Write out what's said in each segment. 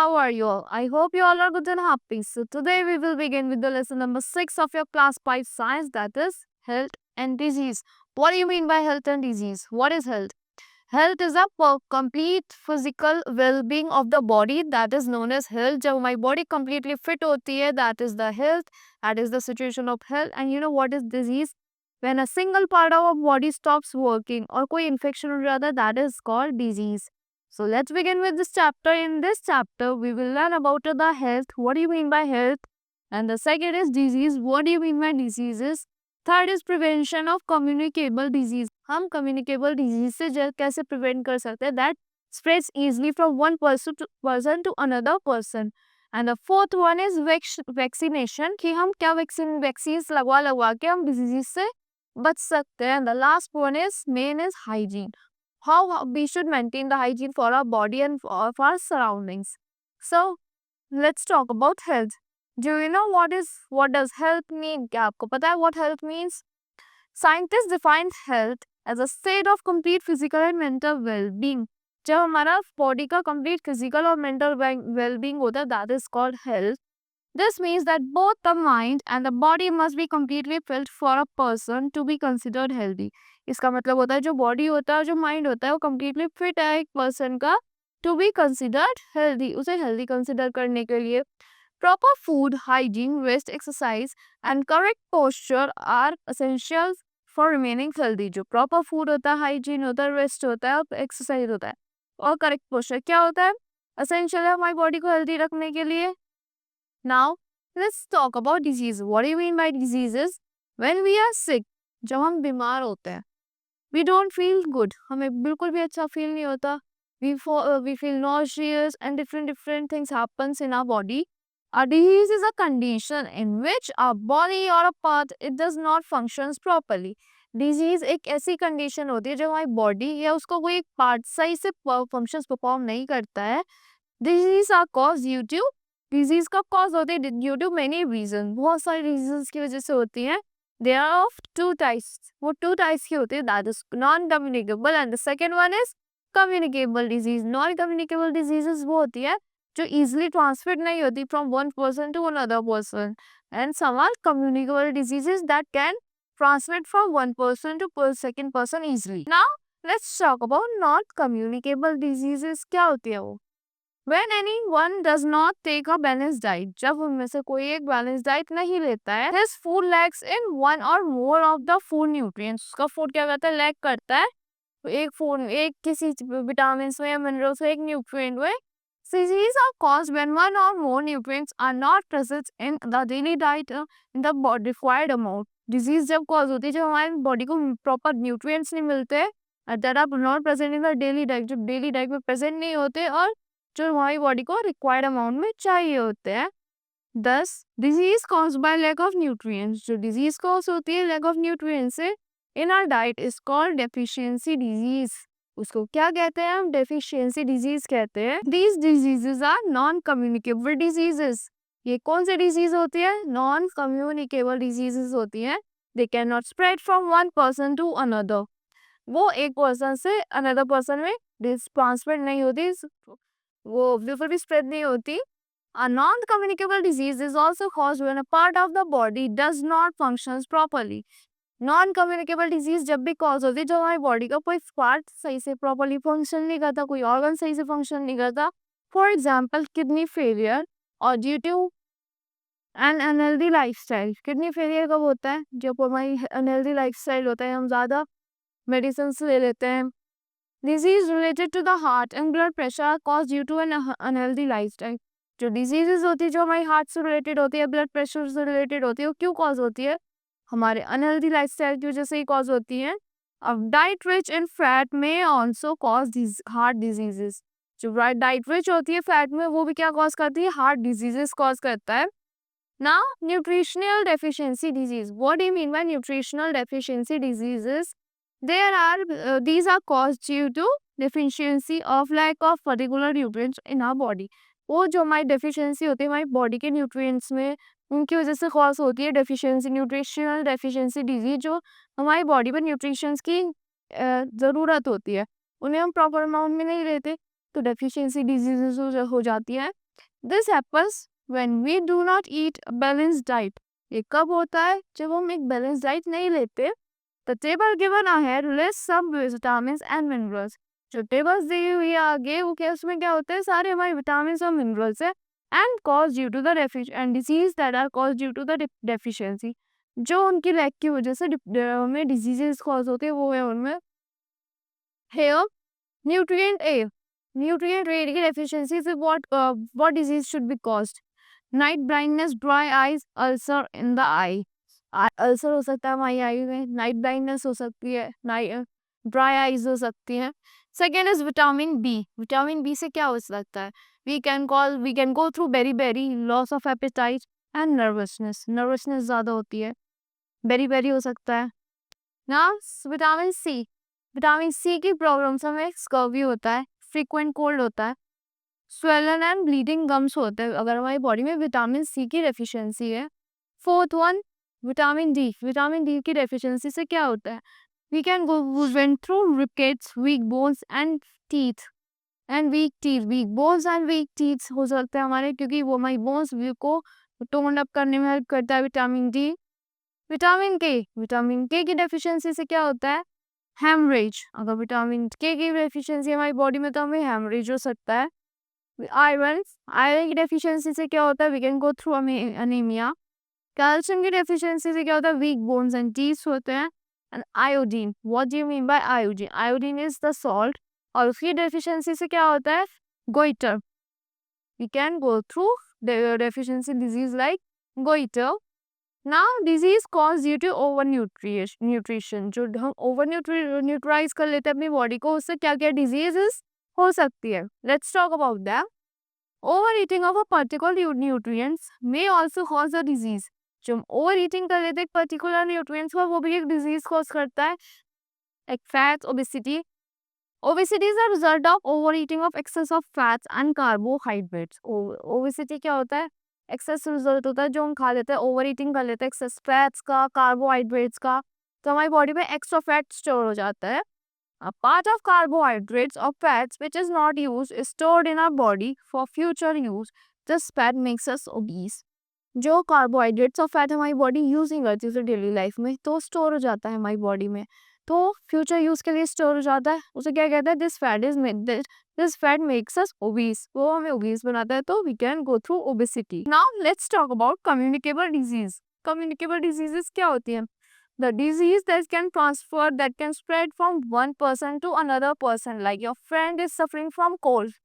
how are you all? I hope you all are good and happy. So today we will begin with the lesson number 6 of your class 5 science, that is health and disease. What do you mean by health and disease? What is health? Health is a complete physical well-being of the body, that is known as health. जब हमारी body completely fit होती है, that is the health, that is the situation of health. And you know what is disease? When a single part of our body stops working और कोई infection हो जाता है, that is called disease. So let's begin with this chapter. In this chapter, we will learn about the health. What do you mean by health? And the second is disease. What do you mean by diseases? Third is prevention of communicable disease. हम communicable disease से कैसे prevent कर सकते हैं that spreads easily from one person to another person. And the fourth one is vaccination, कि हम क्या vaccine लगवा के हम डिजीज से बच सकते हैं. And the last one is main is hygiene, how we should maintain the hygiene for our body and for our surroundings. So let's talk about health. Do you know what does health mean? क्या आपको पता है what health means? Scientists define health as a state of complete physical and mental well-being. जब हमारा body का complete physical और mental well-being होता है, that is called health. This means that both the mind and the body must be completely fit for a person to be considered healthy. इसका मतलब होता है जो body होता है, जो mind होता है, वो completely fit है एक person का to be considered healthy. उसे healthy consider करने के लिए proper food, hygiene, rest, exercise and correct posture are essential for remaining healthy. जो proper food होता है, hygiene होता है, rest होता है और exercise होता है और correct posture क्या होता है, essential है हमारी body को healthy रखने के लिए. Now let's talk about disease. What do you mean by diseases? When we are sick, जब हम बीमार होते हैं, we don't feel good. हमें बिल्कुल भी अच्छा feel नहीं होता. We feel nauseous and different things happens in our body. A disease is a condition in which our body or a part it does not functions properly. Disease एक ऐसी condition होती है जब हमारी body या उसका कोई एक part सही से functions perform नहीं करता है. Disease are caused due to disease का cause होते हैं due to many reasons. बहुत सारे reasons की वजह से होती हैं. They are of two types. वो two types की होती है, that is non-communicable and the second one is communicable disease. Non-communicable diseases वो होती है जो easily transferred नहीं होती from one person to another person, and some are communicable diseases that can transmit from one person to second person easily. Now let's talk about not communicable diseases. क्या होती है वो? When anyone does not take a balanced diet, जब उनमें से कोई एक balanced diet नहीं लेता है, his food lacks in one or more of the food nutrients. उसका food क्या करता है, lack करता है एक किसी vitamins में या minerals में, एक nutrient में. Diseases are caused when one or more nutrients are not present in the daily diet in the required amount. Disease जब cause होती है जब हमारे body को proper nutrients नहीं मिलते that are not present in the daily diet, जो daily diet में present नहीं होते और जो हमारी बॉडी को रिक्वायर्ड अमाउंट में चाहिए होते हैं. This disease cause by lack of nutrients, जो डिजीज कॉज होती है लैक ऑफ न्यूट्रिएंट्स से in our diet is called deficiency disease. उसको क्या कहते हैं हम, डेफिशिएंसी डिजीज कहते हैं. These diseases are non communicable diseases. ये कौन सी डिजीज होती है, नॉन कम्युनिकेबल डिजीजेस होती हैं. They can not spread from one person to another. वो एक पर्सन से अनदर पर्सन में ट्रांसफर नहीं होती, वो बिल्कुल भी स्प्रेड नहीं होती. A non-communicable disease is also caused when a part of the body does not functions properly. Non-communicable disease जब भी cause होती है जब हमारी body का कोई part सही से properly function नहीं करता, कोई organ सही से function नहीं करता. For example, kidney failure or due to an unhealthy lifestyle. Kidney failure कब होता है, जब हमारी unhealthy lifestyle होता है, हम ज़्यादा medicines ले लेते हैं. Disease related to the heart and blood pressure are caused due to an unhealthy lifestyle. जो diseases होती है जो हमारी हार्ट से रिलेटेड होती है, ब्लड प्रेशर से रिलेटेड होती है, वो क्यों कॉज होती है, हमारे अनहेल्दी लाइफस्टाइल की वजह से ही कॉज होती है. अब डाइट रिच इन फैट में ऑल्सो कॉज हार्ट डिजीजेस. जो डाइट रिच होती है फैट में वो भी क्या कॉज करती है, हार्ट डिजीजेस कॉज करता है. Now nutritional deficiency disease. What do you mean by nutritional deficiency diseases? These are caused due to deficiency of lack of particular nutrients in our body. वो जो हमारी deficiency होती है हमारी body के nutrients में, उनकी वजह से cause होती है deficiency, nutritional deficiency disease. जो हमारी body पर nutrients की ज़रूरत होती है, उन्हें हम proper amount में नहीं लेते तो deficiency diseases हो जाती है. This happens when we do not eat a balanced diet. ये कब होता है? जब हम एक बैलेंस डाइट नहीं लेते। The table given ahead list some vitamins and minerals. जो टेबल्स दी हुई है आगे वो क्या, उसमें क्या होते हैं, सारे हमारे विटामिन और मिनरल्स है। And cause due to the and disease that are cause due to the deficiency. जो उनकी लैक की वजह से में डिजीजेस कॉज होते हैं वो है उनमें। हेयर न्यूट्रिएंट ए, न्यूट्रिएंट ए की डेफिशिएंसी से what disease should be caused? Night blindness, dry eyes, ulcer in the I. Ulcer हो सकता है हमारी आई में, नाइट ब्लाइंडनेस हो सकती है, ड्राई आईज हो सकती है। Second is vitamin B. Vitamin B से क्या हो सकता है? We can go through beriberi, loss of appetite and nervousness. Nervousness ज्यादा होती है, बेरी बेरी हो सकता है ना। विटामिन सी, विटामिन सी की प्रॉब्लम से हमें स्कर्वी होता है, फ्रीक्वेंट कोल्ड होता है, स्वेलन एंड ब्लीडिंग गम्स होते हैं अगर हमारी बॉडी में विटामिन सी की डेफिशिएंसी है। Fourth one, vitamin D. Vitamin D की डेफिशिएंसी से क्या होता है? We can go went through rickets, weak bones and teeth weak bones and weak teeth हो सकते हैं हमारे, क्योंकि वो हमारी बोन्स को टोन अप करने में हेल्प करता है विटामिन डी। विटामिन के की डेफिशिएंसी से क्या होता है? हेमरेज। अगर विटामिन के की डेफिशिएंसी हमारी बॉडी में तो हमें हेमरेज हो सकता है। आयरन, आयरन की डेफिशिएंसी से क्या होता है? We can go through anaemia. Calcium की डेफिशिएंसी से क्या होता है? वीक बोन्स एंड टीथ होते हैं। And iodine, what do you mean by iodine? Iodine is the salt, और उसकी डेफिशिएंसी से क्या होता है? Goitre. We can go through deficiency disease like goitre. Now disease cause due to over nutrition. जो हम ओवर न्यूट्राइज कर लेते हैं अपनी बॉडी को, उससे क्या क्या डिजीजेस हो सकती है? Let's talk about that. Over eating of a particular nutrients may also cause a disease. जो हम ओवर ईटिंग कर लेते हैं पर्टिकुलर न्यूट्रिएंट्स को, वो भी एक डिजीज कॉज करता है, like fat, obesity. Obesity is a result of overeating of excess of fats and carbohydrates. Obesity क्या होता है? एक्सेस रिजल्ट होता है जो हम खा लेते हैं, ओवर ईटिंग कर लेते हैं एक्सेस फैट्स का, कार्बोहाइड्रेट्स का, तो हमारी बॉडी में एक्स्ट्रा फैट स्टोर हो जाता है। A part of carbohydrates or fats which is not used is stored in our body for future use. This fat makes us obese. जो कार्बोहाइड्रेट्स और फैट हमारी बॉडी यूज नहीं करती उसे डेली लाइफ में, तो स्टोर हो जाता है हमारी बॉडी में, तो फ्यूचर यूज के लिए स्टोर हो जाता है। उसे क्या कहते हैं? This fat makes us obese. वो हमें ओबीस बनाता है, तो we can go through obesity. Now let's talk about communicable disease. Communicable diseases क्या होती है? The disease that can transfer, that can spread from one person to another person. Like your friend is suffering from cold.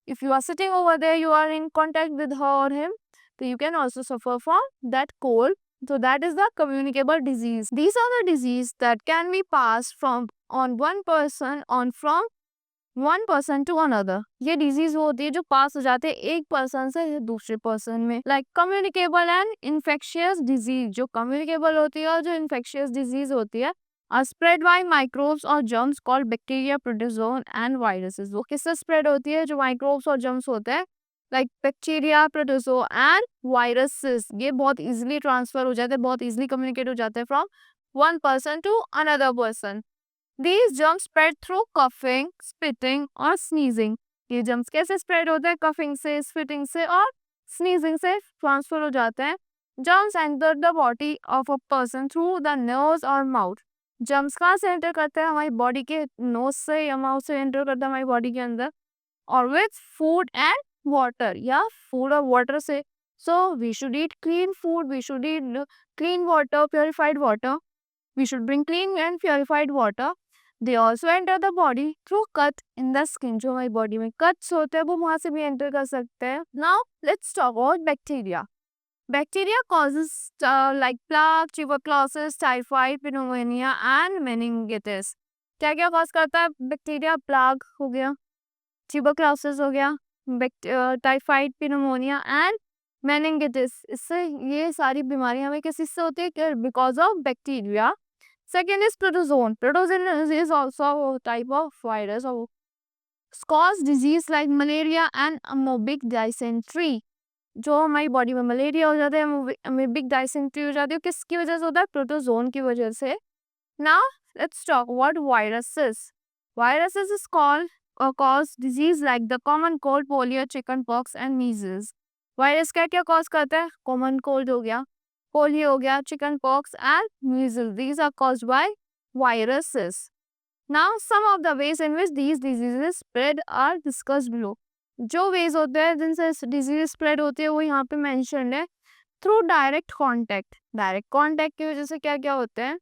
If you are sitting over there, you are in contact with her or him, so you can also suffer from that cold. So that is the communicable disease. These are the disease that can be passed from on one person to another. ये disease वो होती है जो पास हो जाते हैं एक person से दूसरे पर्सन में। Like communicable and infectious disease, जो communicable होती है और जो infectious disease होती है are spread by microbes or germs called bacteria, protozoan and viruses. वो किससे spread होती है? जो microbes और germs होते हैं, like bacteria, protozoa and viruses, ये बहुत easily transfer हो जाते हैं, बहुत easily communicate हो जाते हैं from one person to another person. These germs spread through coughing, spitting और sneezing. ये germs कैसे spread होते हैं? coughing से, spitting से और sneezing से transfer हो जाते हैं। Germs enter the body of a person through the nose or mouth. Germs कहाँ से enter करते हैं? हमारी body के nose से या mouth से enter करते हैं हमारी body के अंदर, और with food and water, या food और water से। So we should eat clean food, we should eat clean water, purified water. We should drink clean and purified water. They also enter the body through cut in the skin. जो हमारी body में cuts होते हैं वो वहाँ से भी enter कर सकते हैं। Now let's talk about bacteria. Bacteria causes like plaque, tuberculosis, typhoid, pneumonia and meningitis. क्या क्या cause करता है बैक्टीरिया? प्लाग हो गया, tuberculosis हो गया, टाइफाइड, pneumonia and meningitis. इससे ये सारी बीमारियां हमें किस से होती है? Because of bacteria. Second is protozoan. Protozoan is also a type of virus or cause disease like malaria and amoebic dysentery. जो हमारी बॉडी में मलेरिया हो जाता है, अमीबिक डाइसेंट्री हो जाती है, किसकी वजह से होता है? प्रोटोजोन की वजह से। Now let's talk about viruses. Viruses is called or cause disease like the common cold, polio, chickenpox and measles. Virus क्या क्या कॉज करता है? कॉमन कोल्ड हो गया, पोलियो हो गया, chicken pox and measle, these are caused by viruses. Now some of the ways in which these diseases spread are discussed below. जो ways होते हैं जिनसे डिजीज स्प्रेड होती है वो यहाँ पे मेंशन्ड है. Through direct contact. Direct contact की वजह से क्या क्या होते हैं?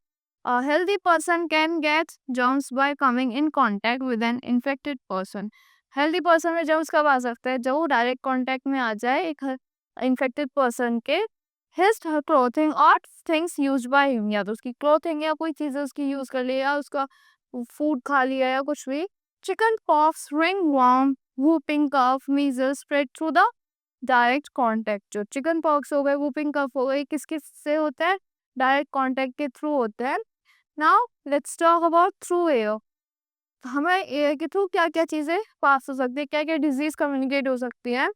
A healthy person can get germs by coming in contact with an infected person. Healthy person में जर्म्स कब आ सकता है? जब वो डायरेक्ट कांटेक्ट में आ जाए एक इन्फेक्टेड पर्सन के. हिज क्लोथिंग और थिंग्स यूज्ड बाय हिम, या तो उसकी क्लोथिंग या कोई चीज़ उसकी यूज कर लिया या उसका फूड खा लिया या कुछ भी. Chickenpox, ringworm, whooping cough, measles spread through the direct contact. जो चिकन पॉक्स हो गए, वूपिंग कफ हो गई, किस किस से होता है? डायरेक्ट कांटेक्ट के थ्रू होता है. Now let's talk about through air. हमें एयर के थ्रू क्या क्या चीजें पास हो सकती है, क्या क्या डिजीज कम्युनिकेट हो सकती है?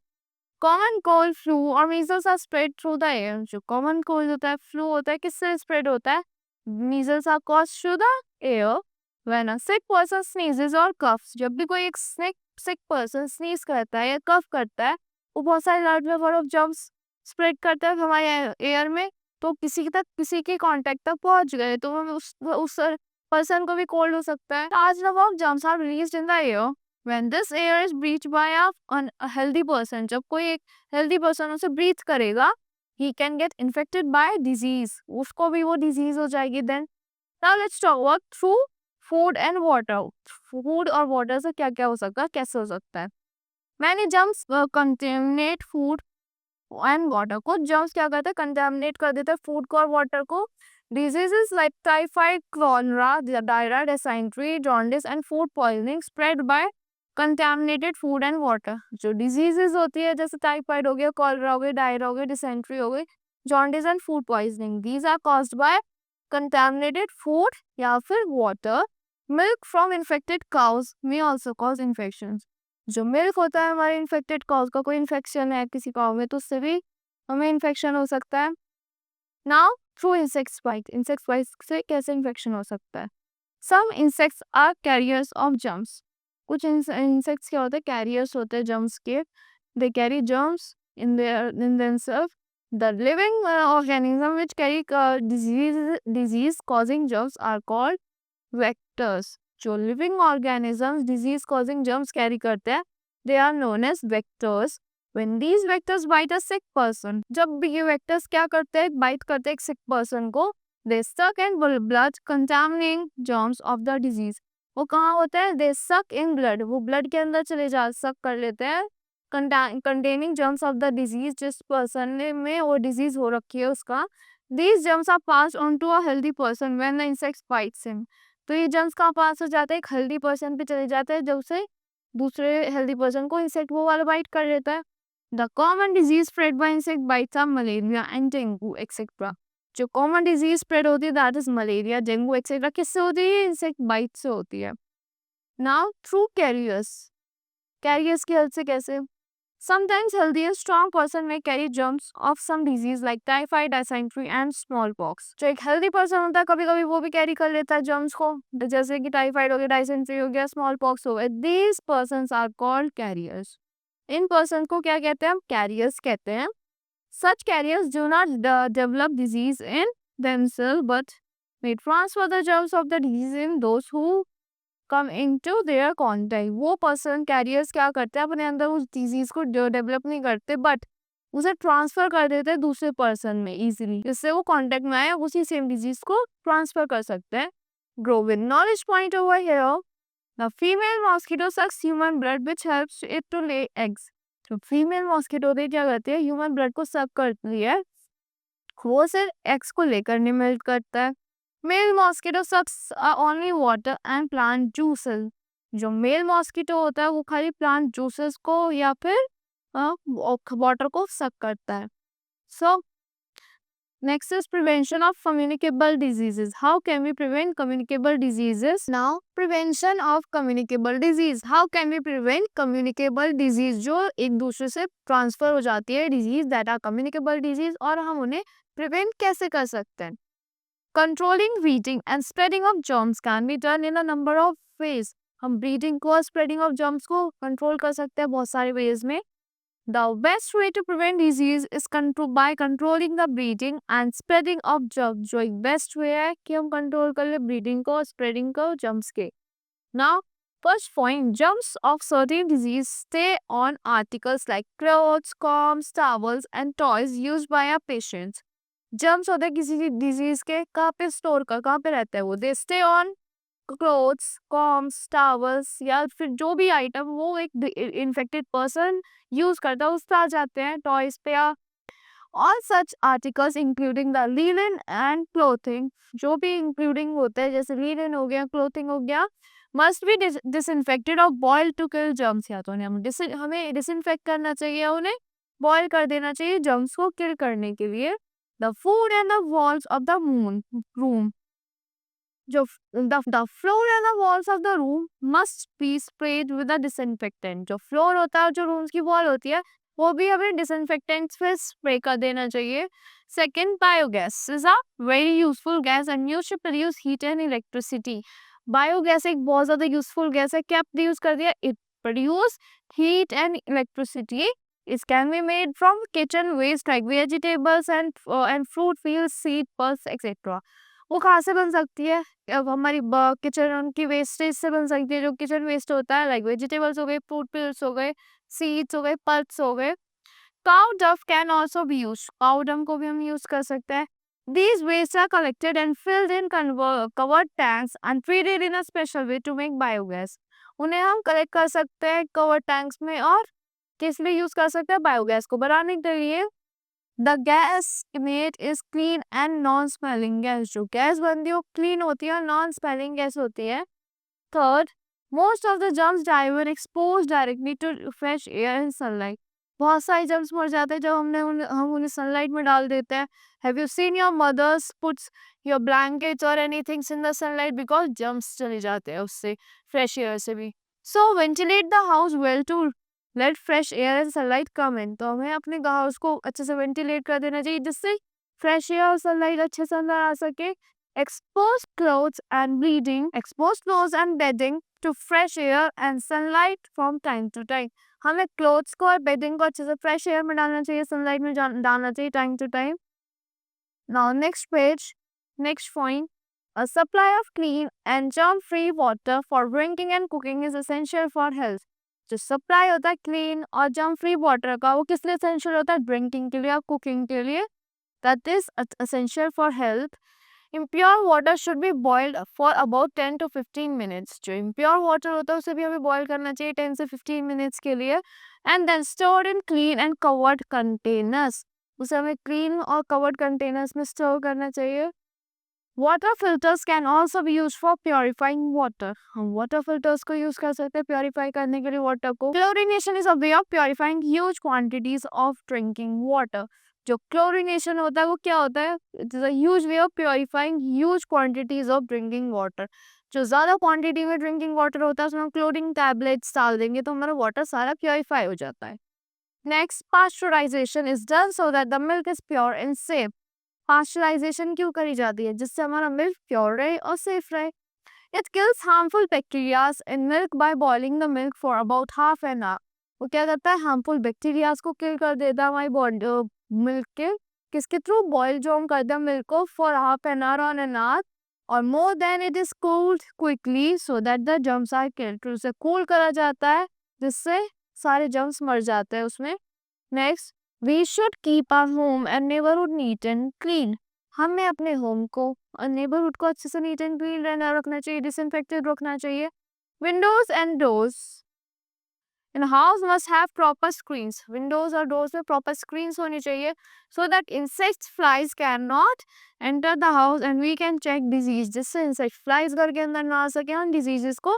कॉमन कोल्ड, फ्लू और measles are spread through the air. जो कॉमन कोल्ड होता है, फ्लू होता है, किससे स्प्रेड होता है? Measles are caused through the air. When a sick person sneezes और कफ्स. जब भी कोई एक सिक पर्सन स्नीज करता है या कफ करता है, वो बहुत सारे large number of germs spread करता है हमारे एयर में. तो किसी के कांटेक्ट तक पहुंच गए तो हम उस पर्सन को भी कोल्ड हो सकता है. Large number of germs are released in the air. When this air is breathed by a healthy person, जब कोई एक healthy person उसे breathe करेगा, he can get infected by disease. उसको भी वो disease हो जाएगी. Then now let's talk about through food and water. Food और water से क्या क्या हो सकता है, कैसे हो सकता है? Many germs contaminate food and water. कुछ germs क्या करते हैं? Contaminate कर देते हैं food को और water को. Diseases like typhoid, cholera, diarrhea, dysentery, jaundice and food poisoning spread by contaminated food and water. जो डिजीजेस होती है जैसे टाइफाइड हो गया, कॉलरा हो गया, डायरिया हो गया, डिसेंट्री हो गई, jaundice and food poisoning, these are caused by contaminated food या फिर water. Milk from infected cows may also cause infections. जो मिल्क होता है हमारे इन्फेक्टेड काउज का, कोई इन्फेक्शन है किसी काउ में तो उससे भी हमें इन्फेक्शन हो सकता है. Now through insect bite. Insect bite से कैसे इन्फेक्शन हो सकता है? Some insects are carriers of germs. कुछ इंसेक्ट्स क्या होते हैं? कैरियर्स होते हैं जर्म्स के. They carry germs in themself. The living organism which carry disease causing germs are called vectors. जो living organisms disease causing germs carry करते हैं, they are known as vectors. When these vectors bite a sick person, जब भी ये vectors क्या करते हैं? Bite करते हैं एक सिक पर्सन को. They suck in blood containing germs of the disease. वो कहाँ होता है? They suck in blood. वो ब्लड के अंदर चले जा सक कर लेते हैं containing germs of the disease. जिस पर्सन में वो डिजीज हो रखी है उसका. These germs are passed on to a healthy person when the insect bites him. तो ये जर्म्स कहाँ पास हो जाते हैं? एक हेल्दी पर्सन पे चले जाते हैं जब से दूसरे हेल्दी पर्सन को इंसेक्ट वो वाला बाइट कर लेता है. The common disease spread by insect bites are malaria and dengue, etc. जो कॉमन डिजीज स्प्रेड होती है that is malaria, dengue etcetera. किससे होती है? इंसेक्ट बाइट से होती है. Now through carriers. कैरियर्स की हेल्प से कैसे? Sometimes healthy and strong person may carry germs of some disease like typhoid, dysentery and smallpox. जो एक healthy person होता है कभी कभी वो भी कैरी कर लेता है germs को, जैसे कि टाइफाइड हो गया, डाइसेंट्री हो गया, स्मॉल पॉक्स हो गया. These persons are called carriers. In person को क्या कहते हैं? हम कैरियर्स कहते हैं. Such carriers do not develop disease in themselves but may transfer the germs of the disease in those who come into their contact. वो person carriers क्या करते हैं? अपने अंदर उस डिजीज को डेवलप नहीं करते बट उसे ट्रांसफर कर देते हैं दूसरे पर्सन में इजीली, जिससे वो कांटेक्ट में आए उसी सेम डिजीज को ट्रांसफर कर सकते हैं. Grow with knowledge point over here. The female mosquito sucks human blood which helps it to lay eggs. तो फीमेल मॉस्किटो क्या करती है? ह्यूमन ब्लड को सक करती है, वो सिर्फ एग्स को लेकर नहीं मेल्ट करता है. Male mosquito sucks only water and plant juices. जो मेल मॉस्किटो होता है वो खाली प्लांट जूसेस को या फिर वाटर को सक करता है. सो next is prevention of communicable diseases. How can we prevent communicable diseases? Now, prevention of communicable disease. How can we prevent communicable disease? जो एक दूसरे से ट्रांसफर हो जाती है disease that are communicable disease, और हम उन्हें प्रिवेंट कैसे कर सकते हैं? Controlling breeding and spreading of germs can be done in a number of ways. हम ब्रीडिंग को और स्प्रेडिंग ऑफ जर्म्स को कंट्रोल कर सकते हैं बहुत सारे वेज में. The best way to prevent disease is by controlling the breeding and spreading of germs. जो एक best way है कि हम control कर ले breeding को और spreading को germs के. Now, first point, germs of certain disease stay on articles like clothes, combs, towels and toys used by our patients. Germs होते हैं किसी disease के, कहाँ पे store का, कहाँ पे रहता है वो? They stay on clothes, combs, towels या फिर जो भी आइटम वो एक इन्फेक्टेड पर्सन यूज करता है उस पर आ जाते हैं, टॉयज पे या all such articles including the linen and clothing. जो भी इंक्लूडिंग होता है जैसे लीलन हो गया, क्लोथिंग हो गया, मस्ट बी डिसइंफेक्टेड और बॉयल टू किल जर्म्स. या तो हमें डिसइंफेक्ट करना चाहिए, उन्हें बॉयल कर देना चाहिए जर्म्स को किल करने के लिए. The food and the walls of the room, जो the floor and the walls of the room must be sprayed with a disinfectant. जो फ्लोर होता है, जो रूम्स की वॉल होती है, वो भी हमें डिसइंफेक्टेंट से स्प्रे कर देना चाहिए. Second, biogas is a very useful gas and use to produce heat and electricity. Biogas एक बहुत ज्यादा यूजफुल गैस है. क्या प्रोड्यूस कर दिया? It produce heat and electricity. It can be made from kitchen waste like vegetables and fruit peels, seed pulps, etc. वो कहाँ से बन सकती है? अब हमारी किचन की वेस्टेज से बन सकती है. जो किचन वेस्ट होता है लाइक वेजिटेबल्स हो गए, फ्रूट पील्स हो गए, सीड्स हो गए, पल्प्स हो गए. काउ डफ can also be use. Cow dung को भी हम यूज कर सकते हैं. These wastes are collected and filled in covered tanks and treated in a special way to make biogas. उन्हें हम कलेक्ट कर सकते हैं कवर्ड टैंक्स में और किस लिए यूज कर सकते हैं? बायोगैस को बनाने के लिए. The gas made is clean and non smelling gas. जो गैस बनती है वो क्लीन होती है और नॉन स्मेलिंग गैस होती है. Third, most of the germs die when exposed directly to fresh air and sunlight. बहुत सारे जर्म्स मर जाते हैं जब हम उन्हें सनलाइट में डाल देते हैं. Have you seen your mothers puts your blankets और anythings in the sunlight because germs चले जाते हैं उससे, फ्रेश एयर से भी. So ventilate the house well to let fresh air and sunlight come in. तो हमें अपने हाउस को अच्छे से वेंटिलेट कर देना चाहिए जिससे फ्रेश एयर और सनलाइट अच्छे से अंदर आ सके. Expose clothes and bedding to fresh air and sunlight from time to time. हमें क्लोथ्स को और बेडिंग को अच्छे से फ्रेश एयर में डालना चाहिए, सनलाइट में डालना चाहिए time to time. Now next page, next point. A supply of clean and germ-free water for drinking and cooking is essential for health. जो सप्लाई होता है क्लीन और जर्म फ्री वाटर का वो किस लिए essential होता है? ड्रिंकिंग के लिए और कुकिंग के लिए. That is essential for health. Impure water should be boiled for about 10 to 15 minutes. जो impure water होता है उसे भी हमें boil करना चाहिए 10 से 15 minutes के लिए. And then stored in clean and covered containers. उसे हमें clean और covered containers में store करना चाहिए. Water filters can also be used for purifying water. हम water filters को use कर सकते हैं purify करने के लिए water को. Chlorination is a way of purifying huge quantities of drinking water. जो क्लोरिनेशन होता है वो क्या होता है? It is a huge way of purifying huge quantities of drinking water. जो ज़्यादा क्वांटिटी में ड्रिंकिंग वाटर होता है उसमें हम क्लोरीन टैबलेट्स डाल देंगे तो हमारा वाटर सारा प्योरीफाई हो जाता है. Next, pasteurisation is done so that the milk is pure and safe. Pasteurisation क्यों करी जाती है? जिससे हमारा मिल्क प्योर रहे और सेफ रहे. It kills harmful bacterias in milk by boiling the milk for about half an our. वो क्या करता है? हार्मफुल बैक्टीरियाज को किल कर देता है हमारी बॉडी मिल्क के. किसके थ्रू? बॉयल जो हम करते हैं मिल्क को for half an hour on an hour और more than it is cooled quickly so that the germs are killed. उसे कूल करा जाता है जिससे सारे जर्म्स मर जाते हैं उसमें. Next, we should keep our home and neighbourhood neat and clean. हमें अपने होम को और नेबरहुड को अच्छे से नीट एंड क्लीन रहना रखना चाहिए, डिसइंफेक्टेड रखना चाहिए. Windows and doors in house must have proper screens. Windows और डोर्स में प्रॉपर स्क्रीन्स होनी चाहिए so that insects flies can not enter the house and we can check disease. जिससे इंसेक्ट फ्लाइज घर के अंदर ना आ सके, हम डिजीजेस को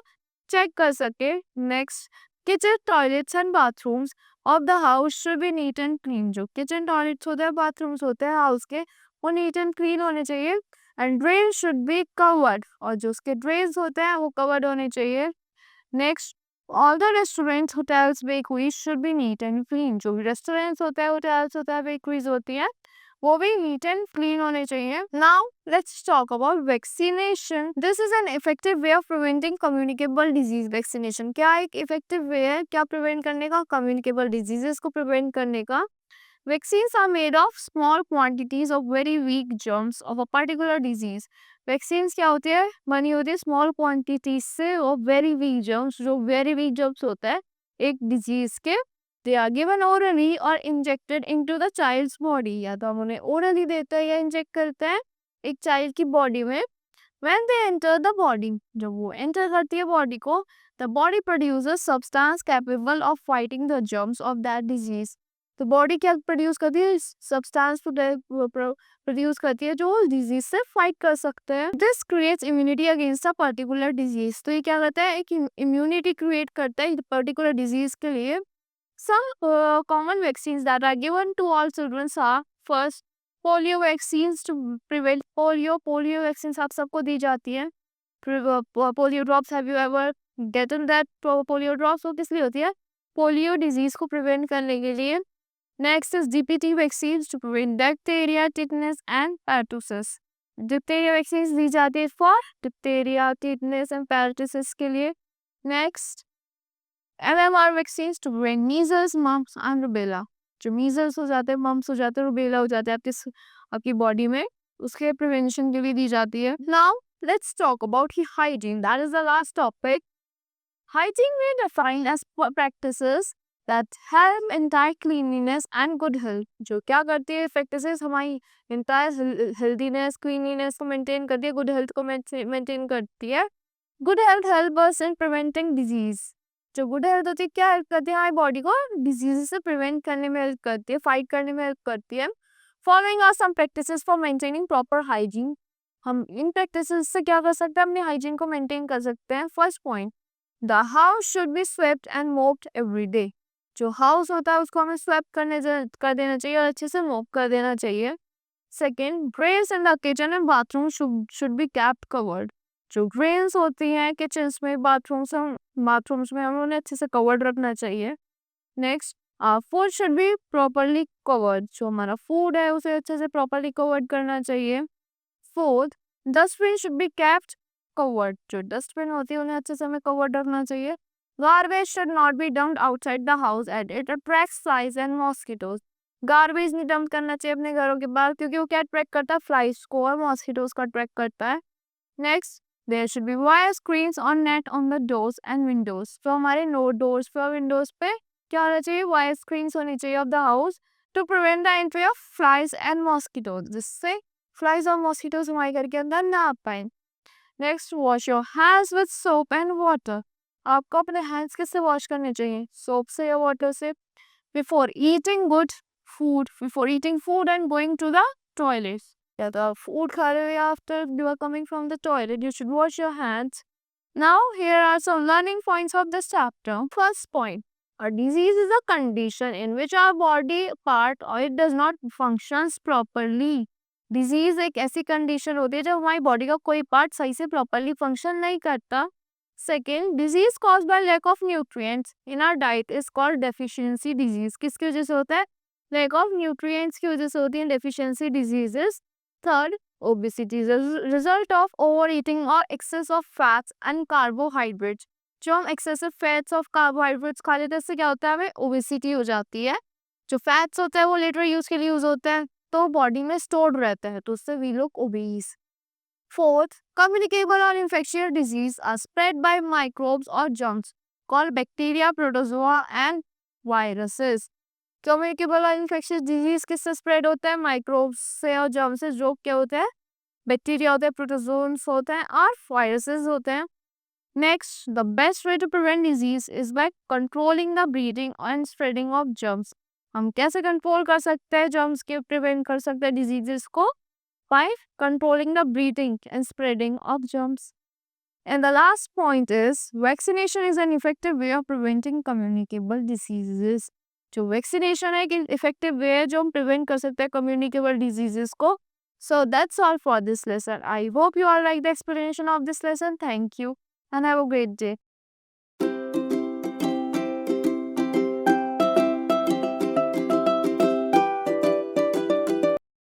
चेक कर सके. Next, kitchen toilets and bathrooms of the house should be NEET and clean. जो किचन टॉयलेट्स होते हैं, बाथरूम्स होते हैं हाउस के, वो नीट एंड क्लीन होने चाहिए. And drain should be covered. और जो उसके ड्रेन्स होते हैं वो कवर्ड होने चाहिए. Next, all the restaurants, hotels, bakeries should be NEET and clean. जो भी रेस्टोरेंट्स होते हैं, होटल्स होता है, बेकरीज होती है, वो भी नीट एंड क्लीन होने चाहिए. Now let's talk about vaccination. This is an effective way of preventing communicable disease. Vaccination क्या एक इफेक्टिव वे है क्या प्रिवेंट करने का? कम्युनिकेबल डिजीजेस को प्रिवेंट करने का. Vaccines are made of small quantities of very weak germs of a particular disease. Vaccines क्या होती है? बनी होती है small quantities से और very weak germs, जो very weak germs होता है एक disease के. They are given orally or injected into the child's body. या तो हम उन्हें orally देते हैं या inject करते हैं एक child की body में. When they enter the body, जब वो enter करती है body को, the body produces substance capable of fighting the germs of that disease. तो बॉडी क्या प्रोड्यूस करती है? सब्सटेंस प्रोड्यूस करती है जो डिजीज से फाइट कर सकते हैं. This creates immunity against a particular disease. तो ये क्या करता है? एक इम्यूनिटी क्रिएट करता है पर्टिकुलर डिजीज के लिए. Some common vaccines that are given to all childrens are first polio vaccines to prevent polio. Polio vaccines आप सबको दी जाती है. Polio drops, have you ever gotten that polio drops? वो किस लिए होती है? पोलियो डिजीज को प्रिवेंट करने के लिए. Next is DPT vaccines to prevent diphtheria, tetanus and pertussis. Diphtheria vaccines दी जाती है for diphtheria, tetanus and pertussis के लिए. Next, MMR vaccines to prevent measles, mumps and rubella. जो measles हो जाते हैं, mumps हो जाते हैं, rubella हो जाते हैं आपकी body में, उसके prevention के लिए दी जाती है. Now, let's talk about hygiene. That is the last topic. Hygiene we define as practices that help entire cleanliness and good health. जो क्या करती है practices हमारी entire healthiness, cleanliness को maintain करती है, good health को maintain करती है. Good health help us in preventing disease. जो good health होती है क्या help करती है? हमारी body को disease से prevent करने में help करती है, fight करने में help करती है. Following are some practices for maintaining proper hygiene. हम इन practices से क्या कर सकते हैं? अपनी hygiene को maintain कर सकते हैं. First point, the house should be swept and mopped every day. जो हाउस होता है उसको हमें स्वेप कर देना चाहिए और अच्छे से मॉप कर देना चाहिए. Second, drains in the kitchen and bathroom should be kept covered. जो ड्रेन्स होती हैं किचन्स में, बाथरूम्स में हमें उन्हें अच्छे से कवर्ड रखना चाहिए. Next, food should be properly covered. जो हमारा फूड है उसे अच्छे से प्रॉपरली कवर्ड करना चाहिए. Fourth, dustbin should be kept covered. जो डस्टबिन होती है उन्हें अच्छे से हमें कवर्ड रखना चाहिए. Garbage should not be dumped outside the house as it attracts flies and mosquitoes. Garbage नहीं डंप करना चाहिए अपने घरों के बाहर क्योंकि वो क्या अट्रैक्ट करता है? फ्लाइज को और मॉस्किटोज को अट्रैक्ट करता है. Next, there should be wire screens और net on the doors and windows. तो हमारे डोर्स पे और विंडोज पे क्या होना चाहिए? वायर स्क्रीन्स होनी चाहिए of the house to prevent the entry of flies and mosquitoes, जिससे फ्लाइज और मॉस्किटोज हमारे घर के अंदर ना आ पाए. Next, wash your hands with soap and water. आपको अपने हैंड्स किससे वॉश करने चाहिए? सोप से या वाटर से. Before eating food and going to the toilet. या तो आप फूड खा रहे हो या after you are coming from the toilet you should wash your hands. Now here are some learning points of this chapter. First point, a disease is a condition in which our body part or it does not functions properly. Disease एक ऐसी condition होती है जब हमारी body का कोई part सही से प्रॉपरली फंक्शन नहीं करता. Second, disease cause by lack of nutrients in our diet is called deficiency disease. किसकी वजह से होता है? लैक ऑफ न्यूट्रिएंट्स की वजह से होती है deficiency diseases. Third, obesity is result of over eating और excess of fats and carbohydrates. जो हम एक्सेसिव फैट्स ऑफ कार्बोहाइड्रेट्स खा लेते हैं इससे क्या होता है? हमें ओबेसिटी हो जाती है. जो फैट्स होता है वो लेटर यूज के लिए यूज होता है तो बॉडी में स्टोर्ड रहता है तो उससे वी लोग obese. Fourth, communicable or infectious disease are spread by microbes or germs called bacteria, protozoa and viruses. Communicable और infectious disease किससे spread होता है? माइक्रोब्स से और germs से. जो क्या होता है? बैक्टीरिया होते हैं, प्रोटोजोन्स होते हैं और वायरसेस होते हैं. Next, the best way to prevent disease is by controlling the breeding and spreading of germs. हम कैसे कंट्रोल कर सकते हैं germs के, प्रिवेंट कर सकते हैं diseases को? By controlling the breeding and spreading of germs. And the last point is vaccination is an effective way of preventing communicable diseases. जो vaccination है एक effective way है जो हम prevent कर सकते हैं communicable diseases को. So that's all for this lesson. I hope you all like the explanation of this lesson. Thank you and have a great day.